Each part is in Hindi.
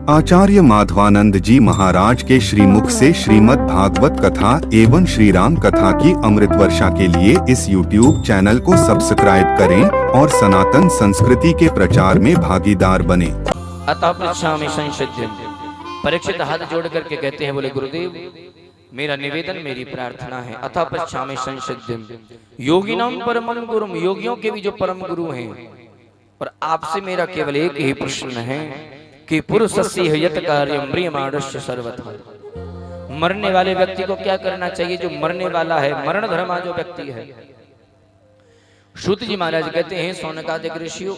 आचार्य माधवानंद जी महाराज के श्रीमुख से श्रीमद् भागवत कथा एवं श्री राम कथा की अमृत वर्षा के लिए इस YouTube चैनल को सब्सक्राइब करें और सनातन संस्कृति के प्रचार में भागीदार बने। अतः पृच्छामि संशयम्। परीक्षित हाथ जोड़ करके कहते हैं, बोले गुरुदेव मेरा निवेदन, मेरी प्रार्थना है। अतः पृच्छामि संशयम्। योगिनां परमं गुरुम, योगियों के भी जो परम गुरु हैं, और आपसे मेरा केवल एक ही प्रश्न है कि पुरुषस्य यत् कार्यं म्रियमाणस्य सर्वथा। मरने वाले व्यक्ति को क्या करना चाहिए? जो मरने वाला है, मरण धर्मा जो व्यक्ति है। सूत जी महाराज कहते हैं, सौनकादिक ऋषियों,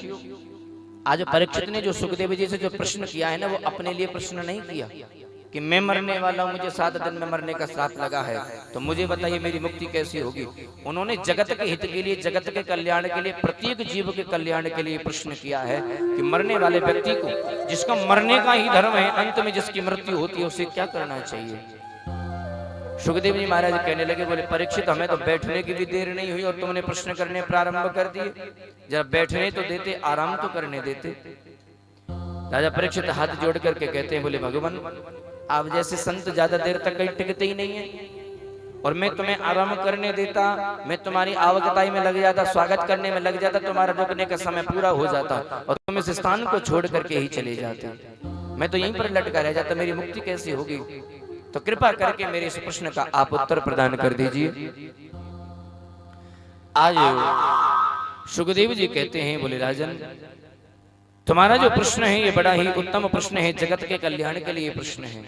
आज परीक्षित ने जो सुखदेव जी से जो प्रश्न किया है ना, वो अपने लिए प्रश्न नहीं किया कि मैं मरने वाला हूं, मुझे 7 दिन में मरने का श्राप लगा है, तो मुझे बताइए मेरी मुक्ति कैसी होगी। उन्होंने जगत के हित के लिए, जगत के कल्याण के लिए, प्रत्येक जीव के कल्याण के लिए प्रश्न किया है कि मरने वाले व्यक्ति को, जिसका मरने का ही धर्म है, अंत में जिसकी मृत्यु होती है, उसे क्या करना चाहिए। सुखदेव जी महाराज कहने लगे, बोले परीक्षित हमें तो बैठने की भी देर नहीं हुई और तुमने प्रश्न करने प्रारंभ कर दिए। जरा बैठने तो देते, आराम तो करने देते। राजा परीक्षित हाथ जोड़ करके कहते हैं, बोले भगवान आप जैसे संत ज्यादा देर तक कहीं टिकते ही नहीं है, और मैं तुम्हें आराम करने देता, मैं तुम्हारी आवागताई में लग जाता, स्वागत करने में लग जाता, तुम्हारा रुकने का समय पूरा हो जाता और तुम इस स्थान को छोड़ करके ही चले जाते, मैं तो यहीं पर लटका रह जाता, मेरी मुक्ति कैसी होगी। तो कृपा करके मेरे इस प्रश्न का आप उत्तर प्रदान कर दीजिए। आज सुखदेव जी कहते हैं, बोले राजन तुम्हारा जो प्रश्न है ये बड़ा ही उत्तम प्रश्न है, जगत के कल्याण के लिए प्रश्न है।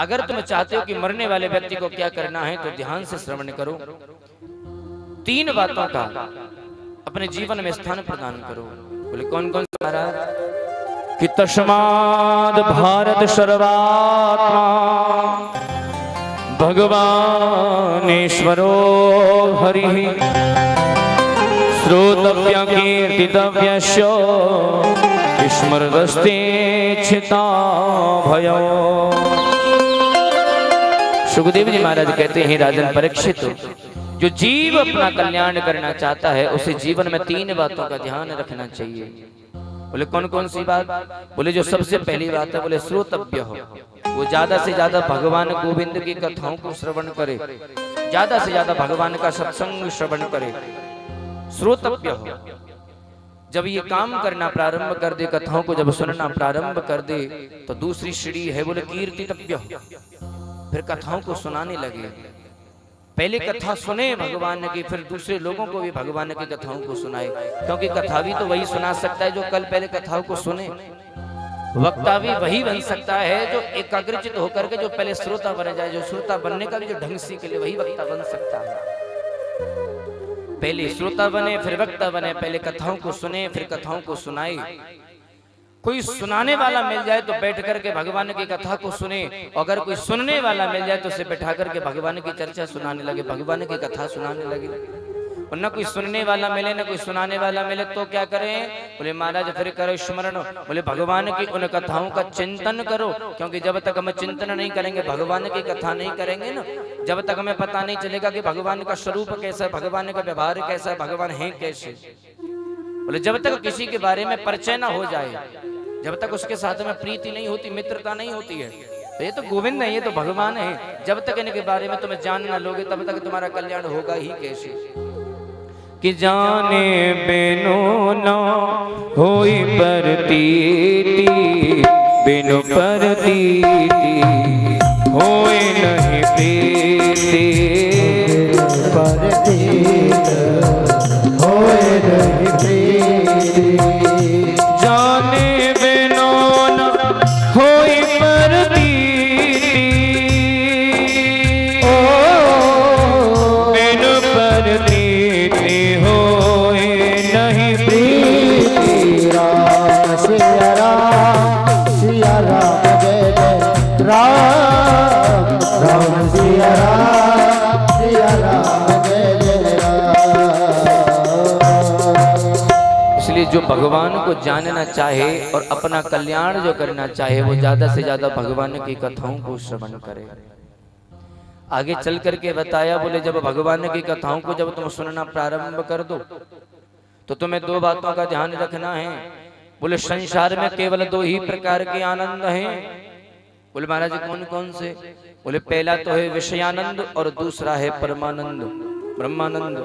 अगर तुम चाहते हो कि मरने वाले व्यक्ति को क्या करना है, तो ध्यान से श्रवण करो। 3 बातों का अपने जीवन में स्थान प्रदान करो। बोले कौन कौन सा महाराज? कि तस्माद् भारत सर्वात्मा भगवानेश्वरो हरिः श्रोतव्य कीर्तितव्यस्य स्मृतस्ते छिता भयो। सुखदेव जी महाराज कहते हैं, राजन परीक्षित, जो जीव अपना कल्याण करना चाहता है उसे जीवन में 3 बातों का ध्यान रखना चाहिए। बोले कौन कौन सी बात? बोले जो सबसे पहली बात है, बोले श्रोतव्य हो, वो ज्यादा से ज्यादा भगवान गोविंद की कथाओं को श्रवण करे, ज्यादा से ज्यादा भगवान का सत्संग श्रवण करे। श्रोतव्य हो, जब ये काम करना प्रारंभ कर दे, कथाओं को जब सुनना प्रारंभ कर दे, तो दूसरी सीढ़ी है, बोले कीर्तितव्य हो, फिर कथाओं को सुनाने लगे। पहले कथा सुने भगवान की, फिर दूसरे लोगों को भी भगवान की कथाओं को सुनाए, क्योंकि कथा भी तो वही सुना सकता है जो कल पहले कथाओं को सुने। वक्ता भी वही बन सकता है जो एकाग्रचित होकर के जो पहले श्रोता बन जाए, जो श्रोता बनने का भी जो ढंग सीख ले, वही वक्ता बन सकता है। पहले श्रोता बने, फिर वक्ता बने, पहले कथाओं को सुने, फिर कथाओं को सुनाए। कोई सुनाने वाला मिल जाए तो बैठ करके भगवान की कथा को सुने, अगर कोई सुनने वाला मिल जाए तो उसे बैठा करके भगवान की चर्चा सुनाने लगे, भगवान की कथा सुनाने लगे। और न कोई सुनने वाला मिले, न कोई सुनाने वाला मिले, तो क्या करें? बोले महाराज फिर करो स्मरण, बोले भगवान की उन कथाओं का चिंतन करो, क्योंकि जब तक हम चिंतन नहीं करेंगे, भगवान की कथा नहीं करेंगे ना, जब तक हमें पता नहीं चलेगा कि भगवान का स्वरूप कैसा है, भगवान का व्यवहार कैसा है, भगवान है कैसे। बोले जब तक किसी के बारे में परिचय ना हो जाए, जब तक उसके साथ में प्रीति नहीं होती, मित्रता नहीं होती है, तो ये तो गोविंद है, ये तो भगवान है, जब तक इनके बारे में तुम्हें जान ना लोगे तब तक तुम्हारा कल्याण होगा ही कैसे। कि जाने बिनु न होई प्रतीति, बिनु प्रतीति होए नहीं प्रीति, प्रतीति होए नहीं प्रीति। जाने बिनु न होई प्रतीति, बिनु प्रतीति जो भगवान को जानना चाहे और अपना कल्याण जो करना चाहे, वो ज्यादा से ज्यादा भगवान की कथाओं को श्रवण करे। आगे चल करके बताया, बोले जब भगवान की कथाओं को जब तुम सुनना प्रारंभ कर दो, तो तुम्हें 2 बातों का ध्यान रखना है बोले संसार में केवल दो ही प्रकार के आनंद हैं। बोले महाराज कौन कौन से? बोले पहला तो है विषयानंद और दूसरा है परमानंद, ब्रह्मानंद।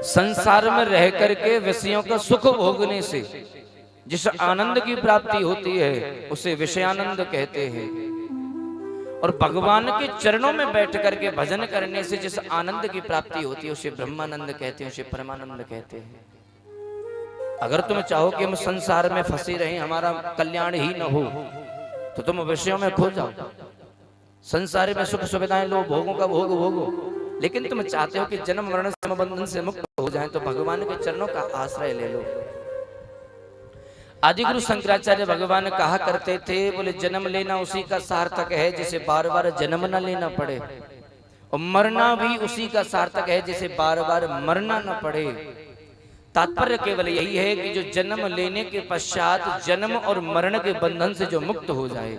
संसार में रह करके विषयों का सुख भोगने से जिस आनंद की प्राप्ति होती है उसे विषयानंद कहते हैं, और भगवान के चरणों में बैठ करके भजन करने से जिस आनंद की प्राप्ति होती है उसे ब्रह्मानंद कहते हैं, उसे परमानंद कहते हैं। अगर तुम चाहो कि हम संसार में फंसे रहें, हमारा कल्याण ही न हो, तो तुम विषयों में खो जाओ, संसार में सुख सुविधाएं लो, भोगों का भोग भोगो। लेकिन तुम चाहते हो कि जन्म मरण बंधन से मुक्त हो जाएं, तो भगवान के चरणों का आश्रय ले लो। आदि गुरु शंकराचार्य भगवान कहा करते थे, बोले जन्म लेना उसी का सार्थक है जिसे बार बार जन्म न लेना पड़े, और मरना भी उसी का सार्थक है जिसे बार बार मरना न पड़े। तात्पर्य केवल यही है कि जो जन्म लेने के पश्चात जन्म और मरण के बंधन से जो मुक्त हो जाए,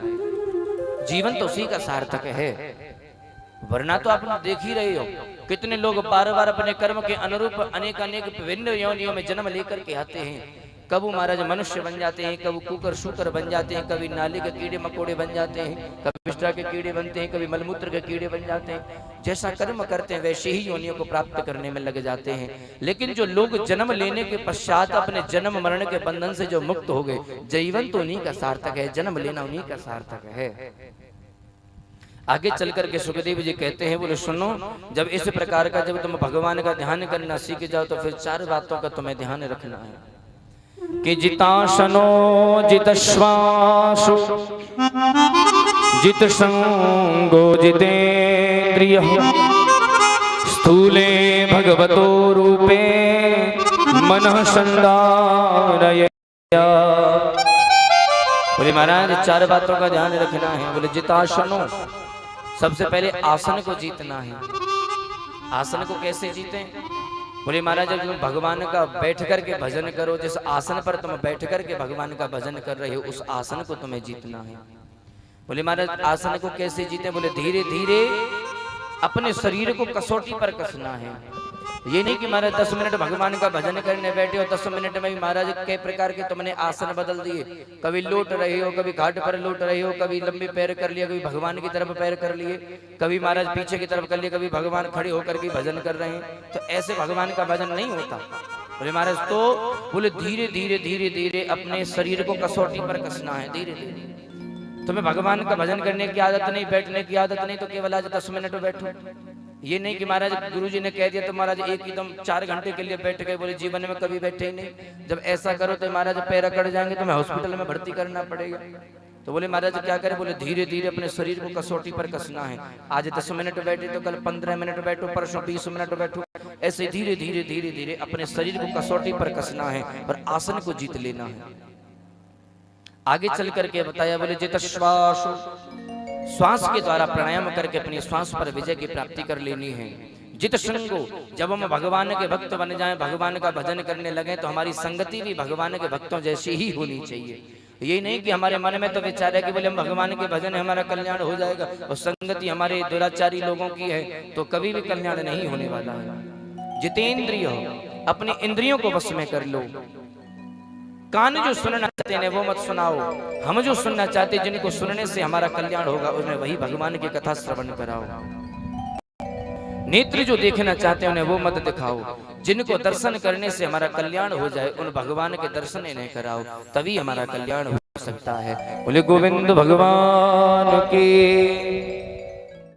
जीवन तो उसी का सार्थक है। वरना तो आप देख ही रहे हो कितने लोग बार बार अपने कर्म के अनुरूप अनेक अनेक विभिन्न योनियों में जन्म लेकर के आते हैं। कभी महाराज मनुष्य बन जाते हैं, कभी कुकर शुकर बन जाते हैं, कभी नाली के कीड़े मकोड़े बन जाते हैं, कभी विष्ठा के कीड़े बनते हैं, कभी मलमूत्र के कीड़े बन जाते हैं। जैसा कर्म करते हैं वैसे ही योनियों को प्राप्त करने में लग जाते हैं। लेकिन जो लोग जन्म लेने के पश्चात अपने जन्म मरण के बंधन से जो मुक्त हो गए, जीवन तो उन्हीं का सार्थक है, जन्म लेना उन्हीं का सार्थक है। आगे चल करके सुखदेव जी कहते हैं, बोले सुनो, जब इस प्रकार का जब तुम भगवान का ध्यान करना सीख जाओ तो फिर चार बातों का तुम्हें ध्यान रखना है कि जिताशनो जितश्वासो जितसंगो जितेन्द्रियः स्थूले भगवतो रूपे मनः संधारयेत्। बोले महाराज चार बातों का ध्यान रखना है। बोले जिताशनो, सबसे पहले आसन को जीतना है। आसन को कैसे जीते? बोले महाराज जब तुम भगवान का बैठ करके भजन करो, जिस आसन पर तुम बैठ करके भगवान का भजन कर रहे हो उस आसन को तुम्हें जीतना है। बोले महाराज आसन को कैसे जीते? बोले धीरे धीरे अपने शरीर को कसौटी पर कसना है। ये नहीं कि महाराज 10 मिनट भगवान का भजन करने बैठे हो, 10 मिनट में ही महाराज कई प्रकार के तुमने आसन बदल दिए। कभी लौट रहे हो, कभी घाट पर लौट रहे हो, कभी लंबे पैर कर लिया, कभी भगवान की तरफ पैर कर लिए, कभी महाराज पीछे की तरफ कर लिए, कभी भगवान खड़े होकर के भजन कर रहे हैं। तो ऐसे भगवान का भजन नहीं होता। बोले महाराज तो बोले धीरे धीरे धीरे धीरे अपने शरीर को कसौटी पर कसना है। धीरे धीरे तुम्हें भगवान का भजन करने की आदत नहीं, बैठने की आदत नहीं, तो केवल आज 10 मिनट बैठो। ये नहीं कि महाराज गुरुजी ने कह दिया तो महाराज एक एकदम 4 घंटे के लिए बैठ गए, बोले जीवन में कभी बैठे ही नहीं। जब ऐसा करो तो महाराज पैर अकड़ जाएंगे, तो मैं हॉस्पिटल में भर्ती करना पड़ेगा। तो बोले महाराज क्या करें? बोले धीरे धीरे अपने शरीर को कसौटी पर कसना है। आज 10 मिनट बैठे तो कल 15 मिनट बैठो, परसों 20 मिनट बैठो। ऐसे धीरे धीरे धीरे धीरे अपने शरीर को कसौटी पर कसना है और आसन को जीत लेना है। आगे चल करके बताया, बोले जितश्वास, श्वास के द्वारा प्राणायाम करके अपनी श्वास पर विजय की प्राप्ति कर लेनी है। जित संगो, जब हम भगवान के भक्त बन जाएं, भगवान का भजन करने लगे, तो हमारी संगति भी भगवान के भक्तों जैसी ही होनी चाहिए। ये नहीं कि हमारे मन में तो विचार है कि बोले हम भगवान के भजन है हमारा कल्याण हो जाएगा, और संगति हमारे दुराचारी लोगों की है तो कभी भी कल्याण नहीं होने वाला है। जितेंद्रिय, अपनी इंद्रियों को वश में कर लो। कान जो सुनना चाहते हैं वो मत सुनाओ, हम जो सुनना चाहते हैं जिनको सुनने से हमारा कल्याण होगा उसमें वही भगवान की कथा श्रवण कराओ। नेत्र जो देखना चाहते हैं उन्हें वो मत दिखाओ, जिनको दर्शन करने से हमारा कल्याण हो जाए उन भगवान के दर्शन इन्हें कराओ, तभी हमारा कल्याण हो सकता है। बोले गोविंद भगवान की